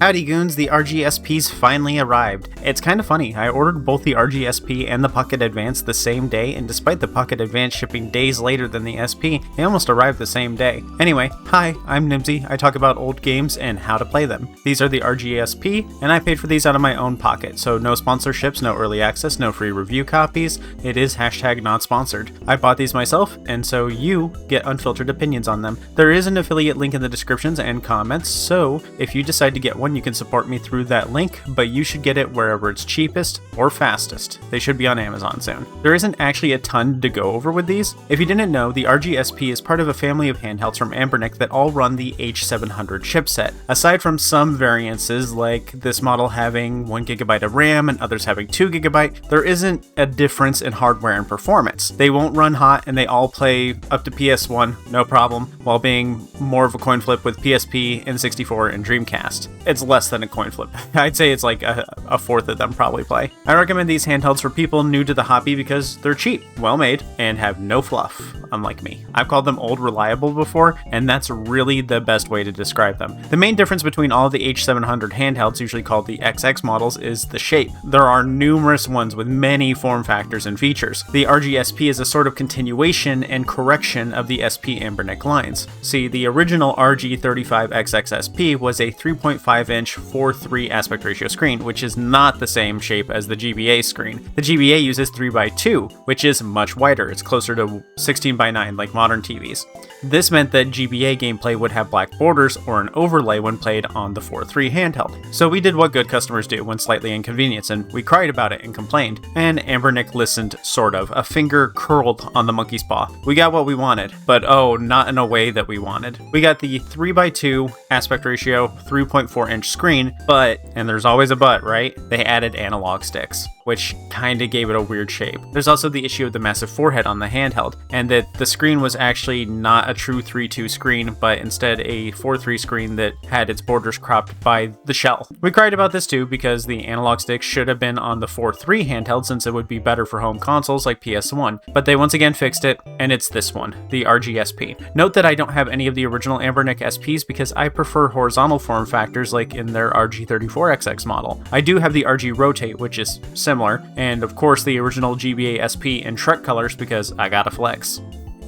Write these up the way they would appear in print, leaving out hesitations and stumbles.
Howdy goons, the RGSPs finally arrived. It's kinda funny, I ordered both the RGSP and the Pocket Advance the same day, and despite the Pocket Advance shipping days later than the SP, they almost arrived the same day. Anyway, hi, I'm Nimzy. I talk about old games and how to play them. These are the RGSP, and I paid for these out of my own pocket, so no sponsorships, no early access, no free review copies. It is hashtag not sponsored. I bought these myself, and so you get unfiltered opinions on them. There is an affiliate link in the descriptions and comments, so if you decide to get one, you can support me through that link, but you should get it wherever it's cheapest or fastest. They should be on Amazon soon. There isn't actually a ton to go over with these. If you didn't know, the RGSP is part of a family of handhelds from Anbernic that all run the H700 chipset. Aside from some variances, like this model having 1GB of RAM and others having 2GB, there isn't a difference in hardware and performance. They won't run hot and they all play up to PS1, no problem, while being more of a coin flip with PSP, N64, and Dreamcast. It's less than a coin flip. I'd say it's like a fourth of them probably play. I recommend these handhelds for people new to the hobby because they're cheap, well made, and have no fluff, unlike me. I've called them old reliable before, and that's really the best way to describe them. The main difference between all of the H700 handhelds, usually called the XX models, is the shape. There are numerous ones with many form factors and features. The RGSP is a sort of continuation and correction of the SP Anbernic lines. See, the original RG35XX SP was a 3.5-inch 4:3 aspect ratio screen, which is not the same shape as the GBA screen. The GBA uses 3x2, which is much wider. It's closer to 16:9 like modern TVs. This meant that GBA gameplay would have black borders or an overlay when played on the 4:3 handheld. So we did what good customers do when slightly inconvenienced, and we cried about it and complained. And Anbernic listened, sort of. A finger curled on the monkey's paw. We got what we wanted, but oh, not in a way that we wanted. We got the 3x2 aspect ratio 3.4-inch screen, but, and there's always a but, right? They added analog sticks, which kinda gave it a weird shape. There's also the issue of the massive forehead on the handheld, and that the screen was actually not a true 3:2 screen, but instead a 4:3 screen that had its borders cropped by the shell. We cried about this too because the analog stick should have been on the 4:3 handheld since it would be better for home consoles like PS1, but they once again fixed it, and it's this one, the RGSP. Note that I don't have any of the original Anbernic SPs because I prefer horizontal form factors like in their RG34XX model. I do have the RG Rotate, which is similar, and of course the original GBA SP in Trek colors because I gotta flex.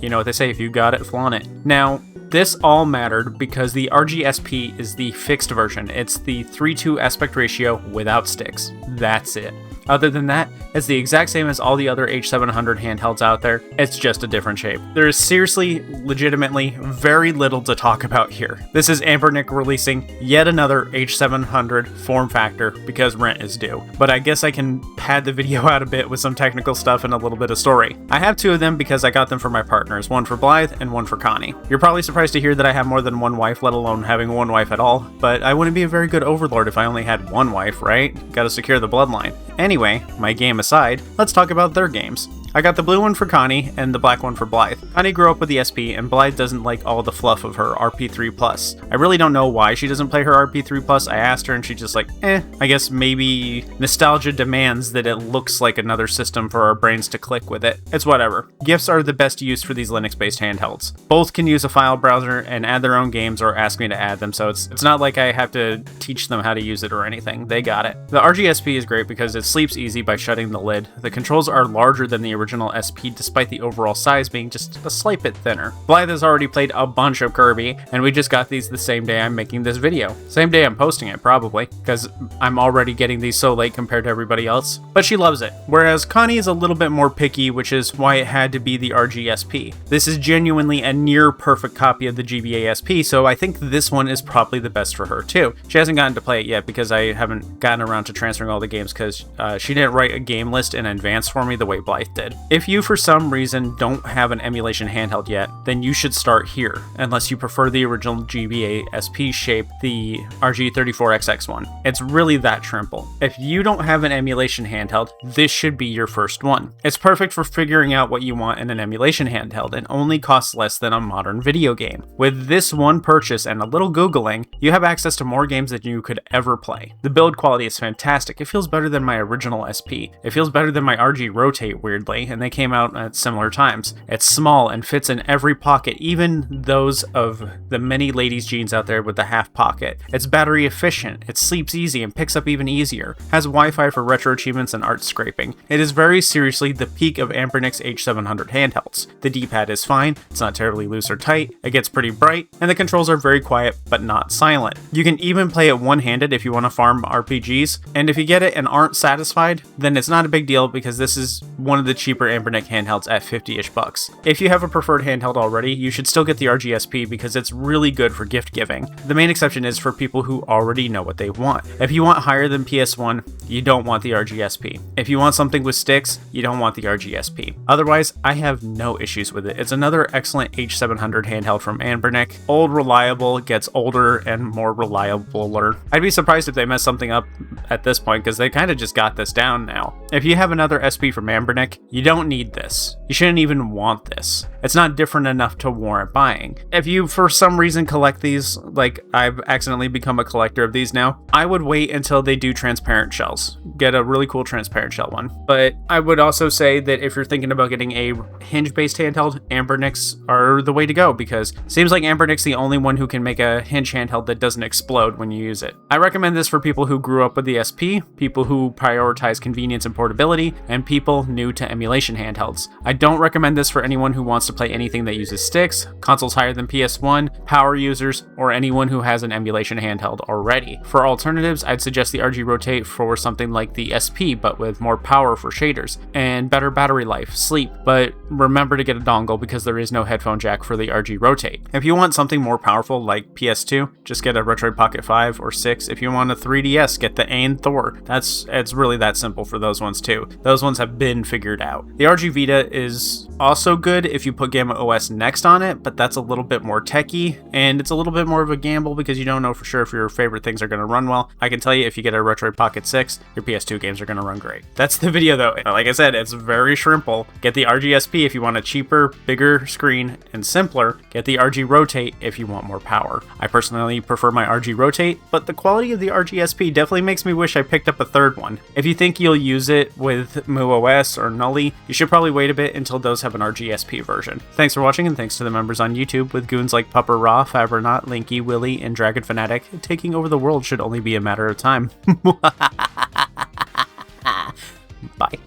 You know what they say, if you got it, flaunt it. Now, this all mattered because the RGSP is the fixed version. It's the 3:2 aspect ratio without sticks. That's it. Other than that, it's the exact same as all the other H700 handhelds out there. It's just a different shape. There is seriously, legitimately, very little to talk about here. This is Anbernic releasing yet another H700 form factor because rent is due. But I guess I can pad the video out a bit with some technical stuff and a little bit of story. I have two of them because I got them for my partners, one for Blythe and one for Connie. You're probably surprised to hear that I have more than one wife, let alone having one wife at all, but I wouldn't be a very good overlord if I only had one wife, right? Gotta secure the bloodline. Anyway, my game aside, let's talk about their games. I got the blue one for Connie and the black one for Blythe. Connie grew up with the SP and Blythe doesn't like all the fluff of her RP3+. I really don't know why she doesn't play her RP3+. I asked her and she's just like, I guess maybe nostalgia demands that it looks like another system for our brains to click with it. It's whatever. GIFs are the best use for these Linux-based handhelds. Both can use a file browser and add their own games or ask me to add them, so it's not like I have to teach them how to use it or anything. They got it. The RGSP is great because it sleeps easy by shutting the lid. The controls are larger than the original SP despite the overall size being just a slight bit thinner. Blythe has already played a bunch of Kirby, and we just got these the same day I'm making this video. Same day I'm posting it, probably, because I'm already getting these so late compared to everybody else. But she loves it. Whereas Connie is a little bit more picky, which is why it had to be the RGSP. This is genuinely a near perfect copy of the GBA SP, so I think this one is probably the best for her too. She hasn't gotten to play it yet because I haven't gotten around to transferring all the games because she didn't write a game list in advance for me the way Blythe did. If you for some reason don't have an emulation handheld yet, then you should start here, unless you prefer the original GBA SP shape, the RG34XX one. It's really that simple. If you don't have an emulation handheld, this should be your first one. It's perfect for figuring out what you want in an emulation handheld and only costs less than a modern video game. With this one purchase and a little Googling, you have access to more games than you could ever play. The build quality is fantastic. It feels better than my original SP. It feels better than my RG Rotate, weirdly. way, and they came out at similar times. It's small and fits in every pocket, even those of the many ladies' jeans out there with the half pocket. It's battery efficient, it sleeps easy and picks up even easier, has Wi-Fi for retro achievements and art scraping. It is very seriously the peak of Anbernic's H700 handhelds. The D-pad is fine, it's not terribly loose or tight, it gets pretty bright, and the controls are very quiet but not silent. You can even play it one-handed if you want to farm RPGs, and if you get it and aren't satisfied, then it's not a big deal because this is one of the cheaper Anbernic handhelds at 50-ish bucks. If you have a preferred handheld already, you should still get the RGSP because it's really good for gift giving. The main exception is for people who already know what they want. If you want higher than PS1, you don't want the RGSP. If you want something with sticks, you don't want the RGSP. Otherwise, I have no issues with it. It's another excellent H700 handheld from Anbernic. Old, reliable, gets older and more reliabler. I'd be surprised if they mess something up at this point because they kind of just got this down now. If you have another SP from Anbernic, you don't need this. You shouldn't even want this. It's not different enough to warrant buying. If you for some reason collect these, like I've accidentally become a collector of these now, I would wait until they do transparent shells. Get a really cool transparent shell one. But I would also say that if you're thinking about getting a hinge-based handheld, Anbernics are the way to go because it seems like Anbernic's the only one who can make a hinge handheld that doesn't explode when you use it. I recommend this for people who grew up with the SP, people who prioritize convenience and portability, and people new to emulation handhelds. I don't recommend this for anyone who wants to play anything that uses sticks, consoles higher than PS1, power users, or anyone who has an emulation handheld already. For alternatives, I'd suggest the RG Rotate for something like the SP, but with more power for shaders, and better battery life, sleep, but remember to get a dongle because there is no headphone jack for the RG Rotate. If you want something more powerful like PS2, just get a Retroid Pocket 5 or 6. If you want a 3DS, get the Ain Thor. It's really that simple for those ones too. Those ones have been figured out. The RG Vita is also good if you put Gamma OS next on it, but that's a little bit more techy, and it's a little bit more of a gamble because you don't know for sure if your favorite things are going to run well. I can tell you if you get a Retroid Pocket 6, your PS2 games are going to run great. That's the video though. Like I said, it's very shrimple. Get the RGSP if you want a cheaper, bigger screen and simpler. Get the RG Rotate if you want more power. I personally prefer my RG Rotate, but the quality of the RGSP definitely makes me wish I picked up a third one. If you think you'll use it with MuOS or Nully, you should probably wait a bit until those have an RGSP version. Thanks for watching, and thanks to the members on YouTube, with goons like Pupper Raw, Fabernaut, Linky, Willy, and Dragon Fanatic. Taking over the world should only be a matter of time. Bye.